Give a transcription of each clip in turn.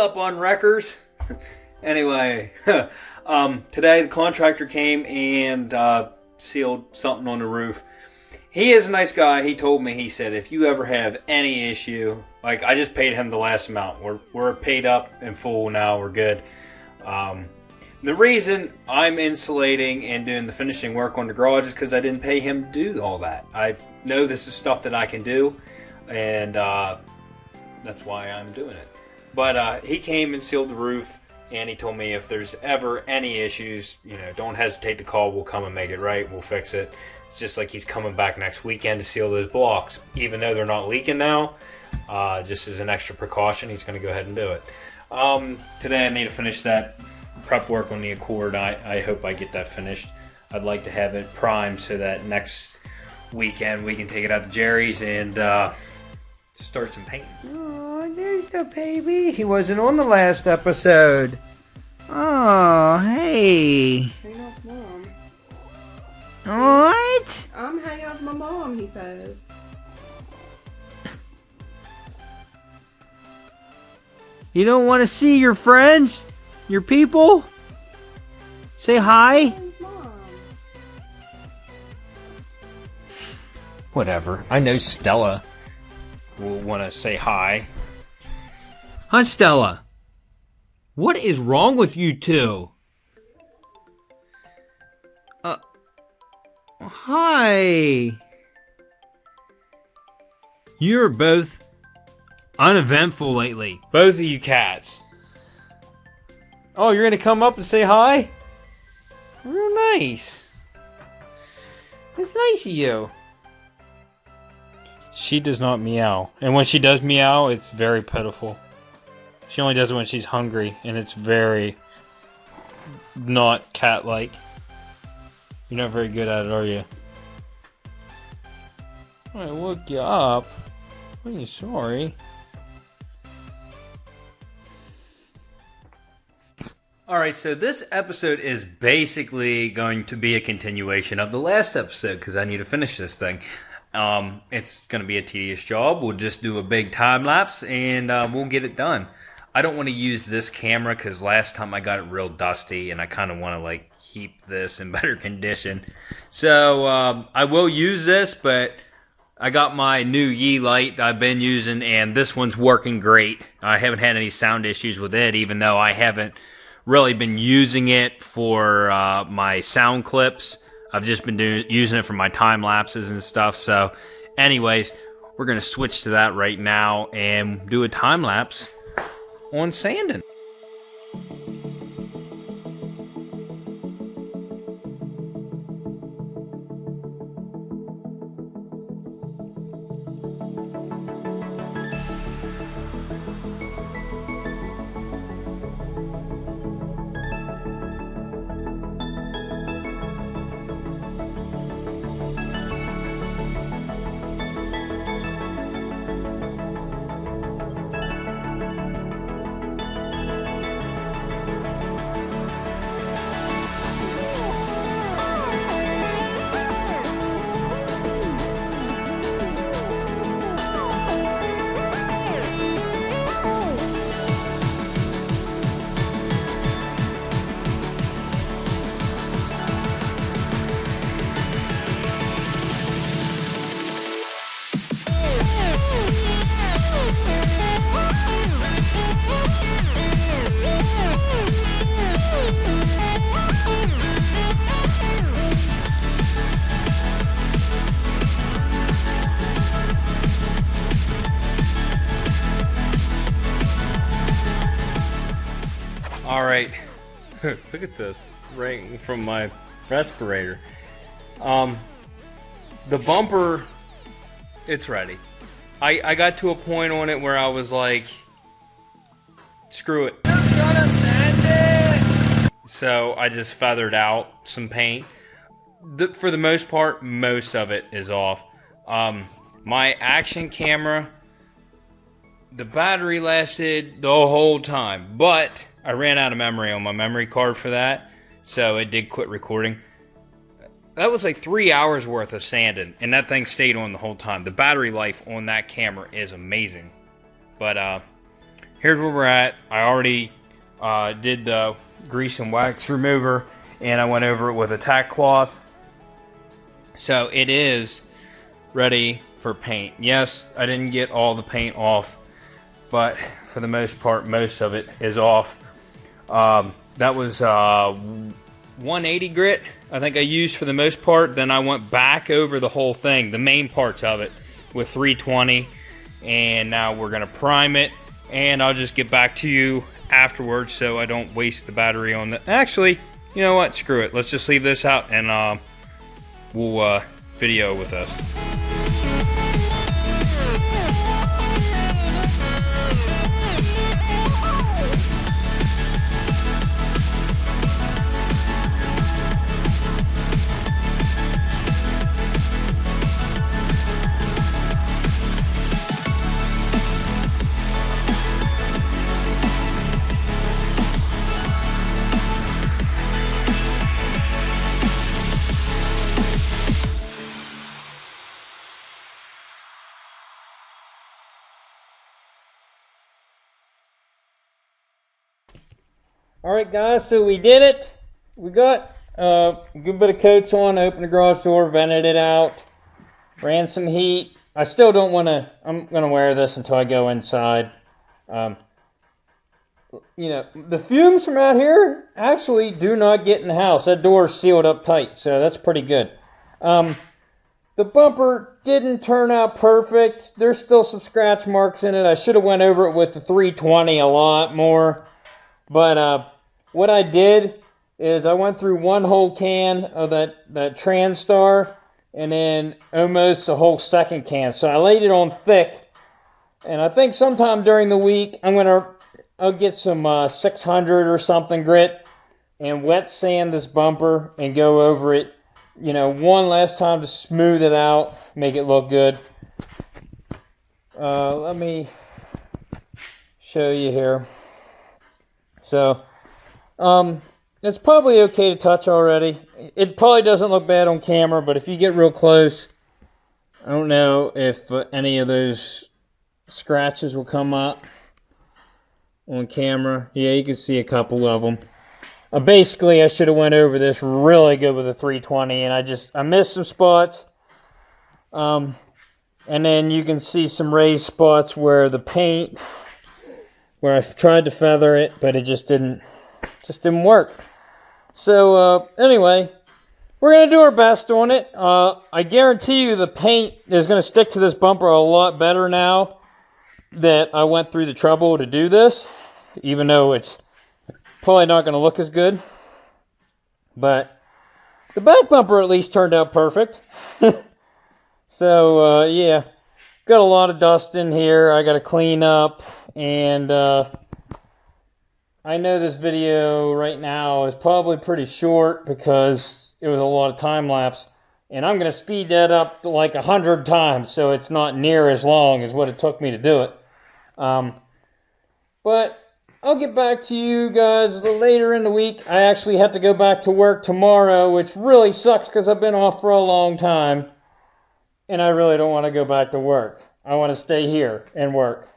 up, Unwreckers? Anyway, today the contractor came and sealed something on the roof. He is a nice guy. He told me, he said, if you ever have any issue, like, I just paid him the last amount. We're paid up in full now. We're good. The reason I'm insulating and doing the finishing work on the garage is because I didn't pay him to do all that. I know this is stuff that I can do, and that's why I'm doing it. But he came and sealed the roof, and he told me if there's ever any issues, don't hesitate to call. We'll come and make it right. We'll fix it. It's just like he's coming back next weekend to seal those blocks. Even though they're not leaking now, just as an extra precaution, he's going to go ahead and do it. Today I need to finish that prep work on the Accord. I hope I get that finished. I'd like to have it primed so that next weekend we can take it out to Jerry's and start some painting. Oh, there's the baby. He wasn't on the last episode. Oh, hey. Hang out with Mom. What? I'm hanging out with my mom, he says. You don't want to see your friends? Your people? Say hi? Where's Mom? Whatever. I know Stella will want to say hi. Hi, Stella. What is wrong with you two? Hi. You're both uneventful lately. Both of you cats. Oh, you're gonna come up and say hi? Real nice. It's nice of you. She does not meow. And when she does meow, it's very pitiful. She only does it when she's hungry, and it's very not cat-like. You're not very good at it, are you? I woke you up. I'm sorry. Alright, so this episode is basically going to be a continuation of the last episode, because I need to finish this thing. It's going to be a tedious job. We'll just do a big time lapse, and we'll get it done. I don't want to use this camera, because last time I got it real dusty, and I kind of want to, keep this in better condition. So, I will use this, but I got my new Yee light that I've been using, and this one's working great. I haven't had any sound issues with it, even though I haven't really been using it for my sound clips. I've just been using it for my time lapses and stuff. So anyways, we're going to switch to that right now and do a time lapse on sanding. Alright, look at this, right from my respirator. The bumper, it's ready. I got to a point on it where I was like, screw it. Just gotta sand it! So I just feathered out some paint. For the most part, most of it is off. My action camera, the battery lasted the whole time, but I ran out of memory on my memory card for that, so it did quit recording. That was like 3 hours worth of sanding, and that thing stayed on the whole time. The battery life on that camera is amazing. But here's where we're at. I already did the grease and wax remover, and I went over it with a tack cloth. So it is ready for paint. Yes, I didn't get all the paint off, but for the most part, most of it is off. That was 180 grit, I think I used for the most part. Then I went back over the whole thing, the main parts of it, with 320. And now we're going to prime it. And I'll just get back to you afterwards so I don't waste the battery on the... Actually, you know what? Screw it. Let's just leave this out and we'll video with us. Alright guys, so we did it. We got a good bit of coats on, opened the garage door, vented it out, ran some heat. I still don't want to, I'm going to wear this until I go inside. You know, the fumes from out here actually do not get in the house. That door is sealed up tight, so that's pretty good. The bumper didn't turn out perfect. There's still some scratch marks in it. I should have went over it with the 320 a lot more. But what I did is I went through one whole can of that Transtar and then almost a whole second can. So I laid it on thick. And I think sometime during the week I'll get some 600 or something grit and wet sand this bumper and go over it, you know, one last time to smooth it out, make it look good. Let me show you here. So, it's probably okay to touch already. It probably doesn't look bad on camera, but if you get real close, I don't know if any of those scratches will come up on camera. Yeah, you can see a couple of them. Basically, I should have went over this really good with a 320, and I missed some spots. And then you can see some raised spots where the paint, where I tried to feather it, but it just didn't work. So anyway, we're going to do our best on it. I guarantee you the paint is going to stick to this bumper a lot better now that I went through the trouble to do this, even though it's probably not going to look as good. But the back bumper at least turned out perfect. So yeah, got a lot of dust in here I got to clean up. And I know this video right now is probably pretty short because it was a lot of time lapse. And I'm going to speed that up to like 100 times so it's not near as long as what it took me to do it. But I'll get back to you guys a little later in the week. I actually have to go back to work tomorrow, which really sucks because I've been off for a long time. And I really don't want to go back to work. I want to stay here and work.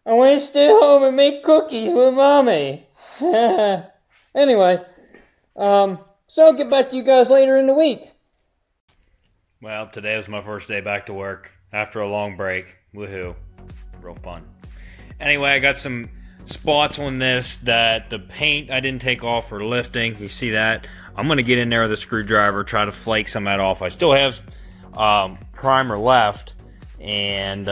I want to stay home and make cookies with Mommy. Anyway, so I'll get back to you guys later in the week. Well, today was my first day back to work after a long break. Woohoo. Real fun. Anyway, I got some spots on this that the paint I didn't take off for lifting. You see that? I'm going to get in there with a screwdriver, try to flake some of that off. I still have primer left, and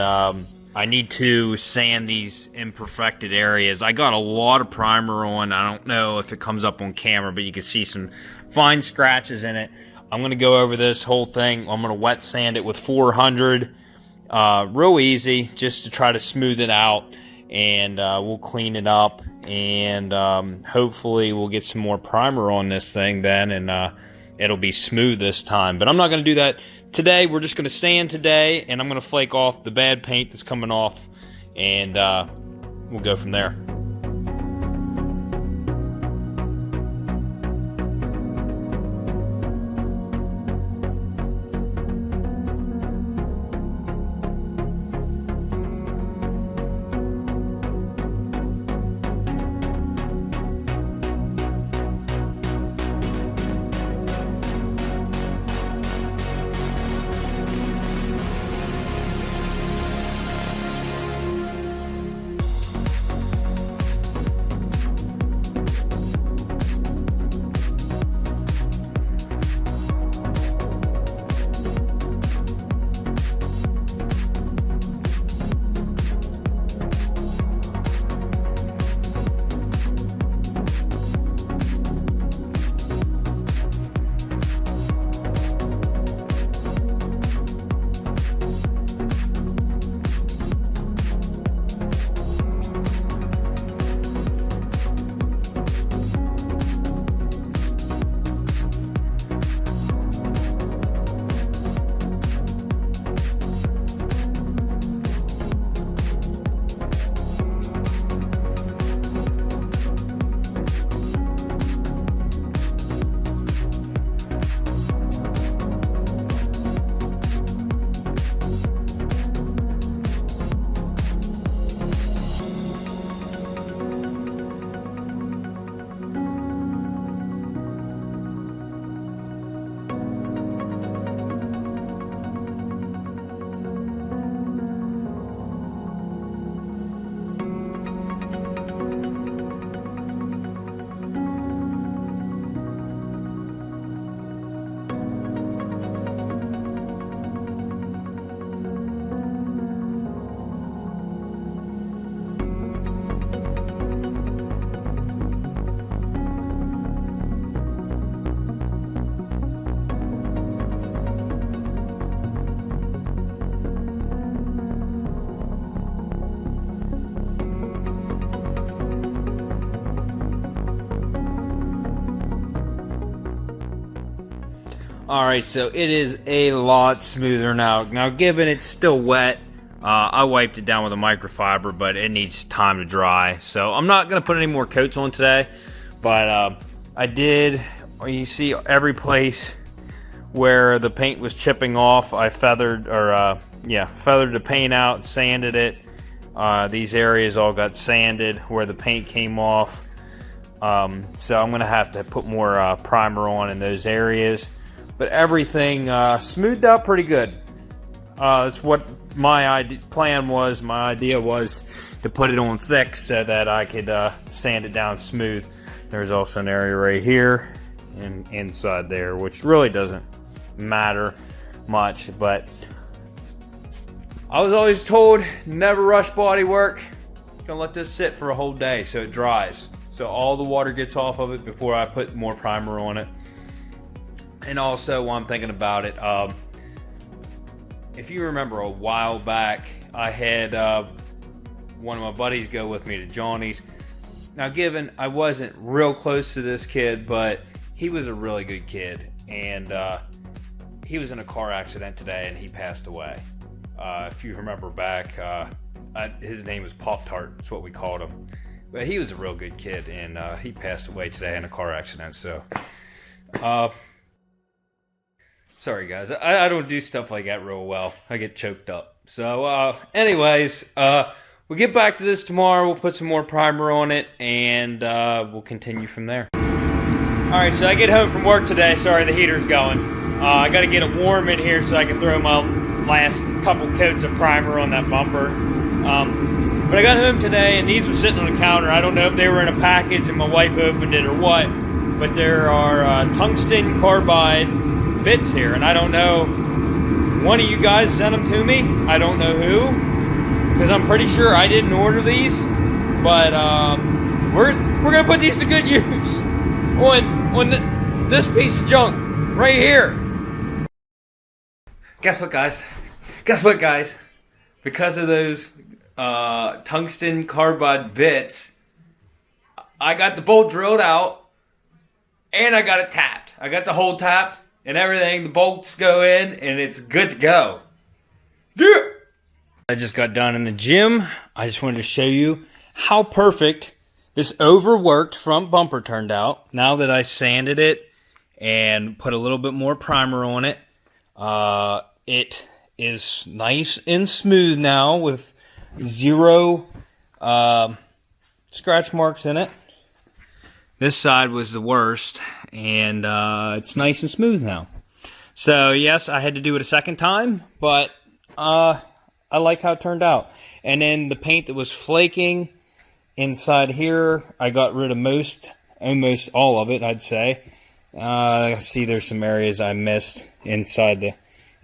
I need to sand these imperfected areas. I got a lot of primer on. I don't know if it comes up on camera, but you can see some fine scratches in it. I'm going to go over this whole thing. I'm going to wet sand it with 400. Real easy, just to try to smooth it out. And we'll clean it up. And hopefully we'll get some more primer on this thing then. And it'll be smooth this time. But I'm not going to do that today. We're just going to sand today, and I'm going to flake off the bad paint that's coming off, and we'll go from there. Alright, so it is a lot smoother now. Now, given it's still wet, I wiped it down with a microfiber, but it needs time to dry. So I'm not going to put any more coats on today, but I did, you see every place where the paint was chipping off, I feathered the paint out, sanded it. These areas all got sanded where the paint came off. So I'm going to have to put more primer on in those areas. But everything smoothed out pretty good. That's what my plan was. My idea was to put it on thick so that I could sand it down smooth. There's also an area right here and inside there, which really doesn't matter much. But I was always told never rush body work. Gonna let this sit for a whole day so it dries, so all the water gets off of it before I put more primer on it. And also, while I'm thinking about it, if you remember a while back, I had one of my buddies go with me to Johnny's. Now, given I wasn't real close to this kid, but he was a really good kid, and he was in a car accident today, and he passed away. If you remember back, his name was Pop-Tart. That's what we called him. But he was a real good kid, and he passed away today in a car accident. So, sorry guys, I don't do stuff like that real well. I get choked up. So, anyways, we'll get back to this tomorrow. We'll put some more primer on it, and we'll continue from there. Alright, so I get home from work today. Sorry, the heater's going. I gotta get it warm in here so I can throw my last couple coats of primer on that bumper. But I got home today, and these were sitting on the counter. I don't know if they were in a package and my wife opened it or what, but there are tungsten carbide bits here, and I don't know, one of you guys sent them to me. I don't know who, because I'm pretty sure I didn't order these, but we're gonna put these to good use on this piece of junk right here. Guess what, guys? Because of those tungsten carbide bits, I got the bolt drilled out, and I got it tapped. I got the hole tapped and everything. The bolts go in, and it's good to go. Yeah! I just got done in the gym. I just wanted to show you how perfect this overworked front bumper turned out. Now that I sanded it and put a little bit more primer on it, it is nice and smooth now with zero scratch marks in it. This side was the worst, and it's nice and smooth now. So yes, I had to do it a second time, but I like how it turned out. And then the paint that was flaking inside here, I got rid of almost all of it, I'd say. See, there's some areas I missed inside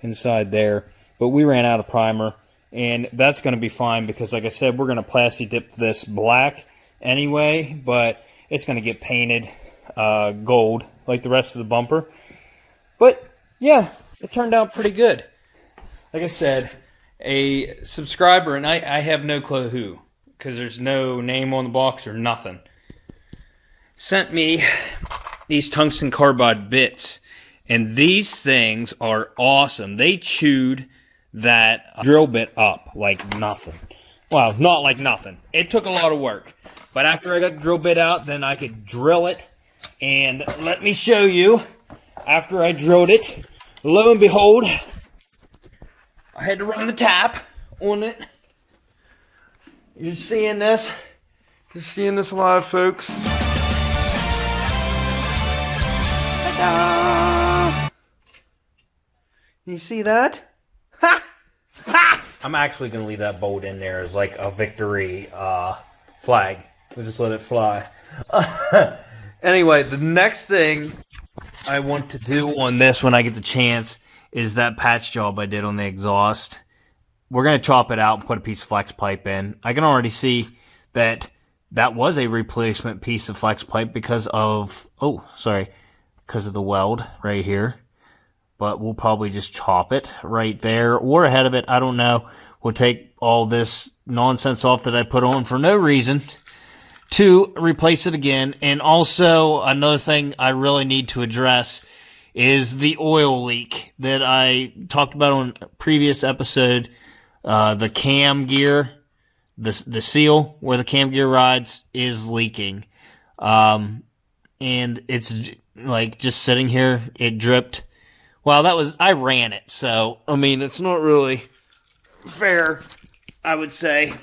there, but we ran out of primer, and that's going to be fine because, like I said, we're going to plasti dip this black anyway, but it's going to get painted gold like the rest of the bumper. But yeah, it turned out pretty good. Like I said, a subscriber, and I have no clue who, because there's no name on the box or nothing, sent me these tungsten carbide bits, and these things are awesome. They chewed that drill bit up like nothing. Well, not like nothing. It took a lot of work. But after I got the drill bit out, then I could drill it. And let me show you. After I drilled it, lo and behold, I had to run the tap on it. You're seeing this? You're seeing this live, folks. Ta-da! You see that? Ha! Ha! I'm actually going to leave that bolt in there as like a victory flag. We'll just let it fly. Anyway, the next thing I want to do on this when I get the chance is that patch job I did on the exhaust. We're going to chop it out and put a piece of flex pipe in. I can already see that was a replacement piece of flex pipe because of the weld right here. But we'll probably just chop it right there or ahead of it. I don't know. We'll take all this nonsense off that I put on for no reason to replace it again. And also, another thing I really need to address is the oil leak that I talked about on a previous episode. The cam gear, the seal where the cam gear rides is leaking. And it's like just sitting here, it dripped. Well, I ran it, so, I mean, it's not really fair, I would say,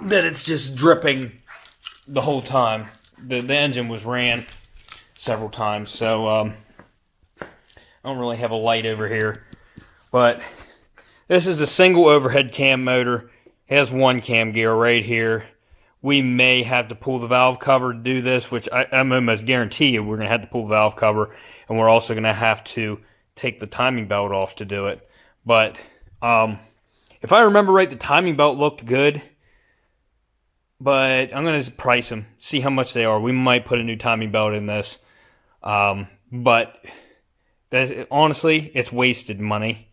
that it's just dripping the whole time. The engine was ran several times, so, I don't really have a light over here. But this is a single overhead cam motor. It has one cam gear right here. We may have to pull the valve cover to do this, which I'm almost guarantee you we're going to have to pull the valve cover, and we're also going to have to take the timing belt off to do it. But if I remember right, the timing belt looked good, but I'm going to price them, see how much they are. We might put a new timing belt in this, but honestly, it's wasted money.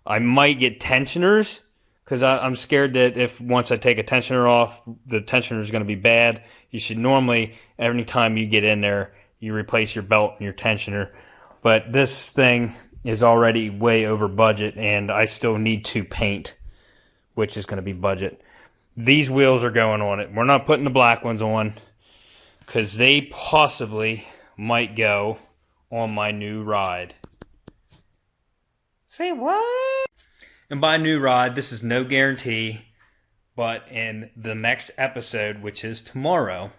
I might get tensioners, because I'm scared that if once I take a tensioner off, the tensioner is going to be bad. You should normally, every time you get in there, you replace your belt and your tensioner. But this thing is already way over budget, and I still need to paint, which is going to be budget. These wheels are going on it. We're not putting the black ones on, because they possibly might go on my new ride. Say what? And by new ride, this is no guarantee, but in the next episode, which is tomorrow,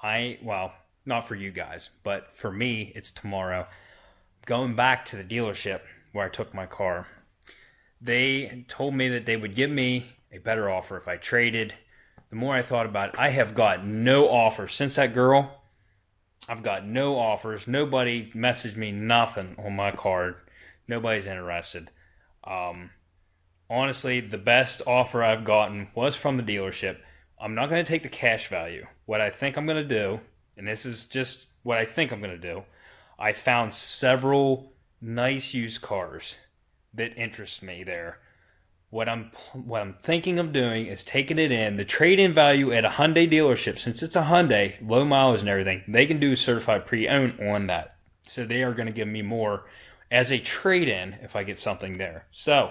well, not for you guys, but for me, it's tomorrow, going back to the dealership where I took my car. They told me that they would give me a better offer if I traded. The more I thought about it, I have got no offers. Since that girl, I've got no offers. Nobody messaged me nothing on my card. Nobody's interested. Honestly, the best offer I've gotten was from the dealership. I'm not going to take the cash value. What I think I'm going to do, and this is just what I think I'm going to do, I found several nice used cars that interest me there. What I'm thinking of doing is taking it in. The trade-in value at a Hyundai dealership, since it's a Hyundai, low mileage and everything, they can do certified pre-owned on that. So they are going to give me more as a trade-in if I get something there. So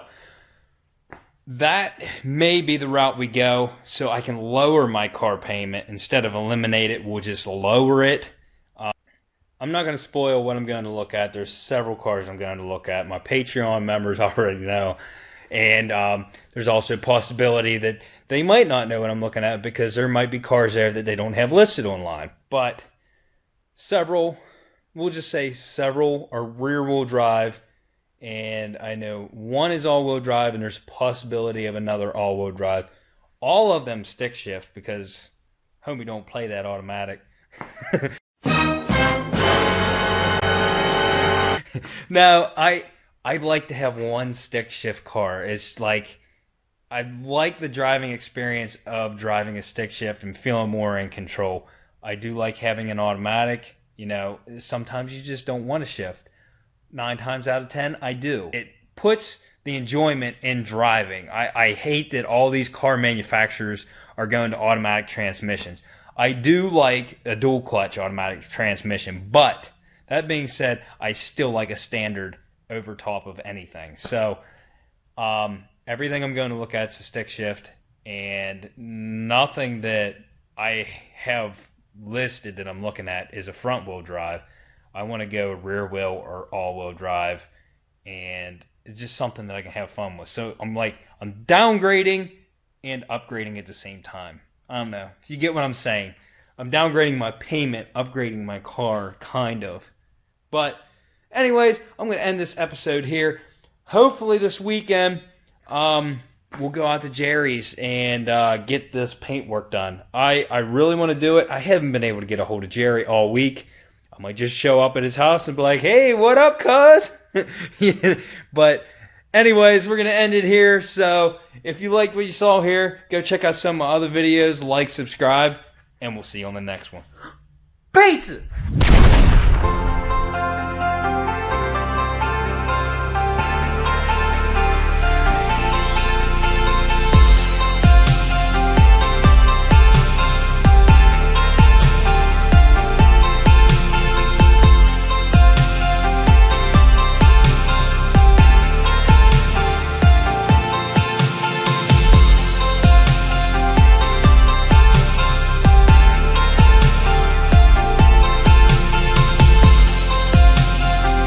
that may be the route we go, so I can lower my car payment. Instead of eliminate it, we'll just lower it. I'm not going to spoil what I'm going to look at. There's several cars I'm going to look at. My Patreon members already know. And there's also a possibility that they might not know what I'm looking at, because there might be cars there that they don't have listed online. But several, we'll just say several are rear-wheel drive. And I know one is all-wheel drive, and there's a possibility of another all-wheel drive. All of them stick shift, because homie don't play that automatic. Now, I'd like to have one stick shift car. It's like, I like the driving experience of driving a stick shift and feeling more in control. I do like having an automatic. You know, sometimes you just don't want to shift. 9 times out of 10, I do. It puts the enjoyment in driving. I hate that all these car manufacturers are going to automatic transmissions. I do like a dual clutch automatic transmission, but that being said, I still like a standard over top of anything. So everything I'm going to look at is a stick shift, and nothing that I have listed that I'm looking at is a front wheel drive. I want to go rear wheel or all wheel drive, and it's just something that I can have fun with. So I'm downgrading and upgrading at the same time. I don't know if you get what I'm saying. I'm downgrading my payment, upgrading my car, kind of. But anyways, I'm going to end this episode here. Hopefully this weekend we'll go out to Jerry's and get this paint work done. I really want to do it. I haven't been able to get a hold of Jerry all week. I might just show up at his house and be like, hey, what up, cuz? But anyways, we're going to end it here. So if you liked what you saw here, go check out some of my other videos, like, subscribe, and we'll see you on the next one. Pizza!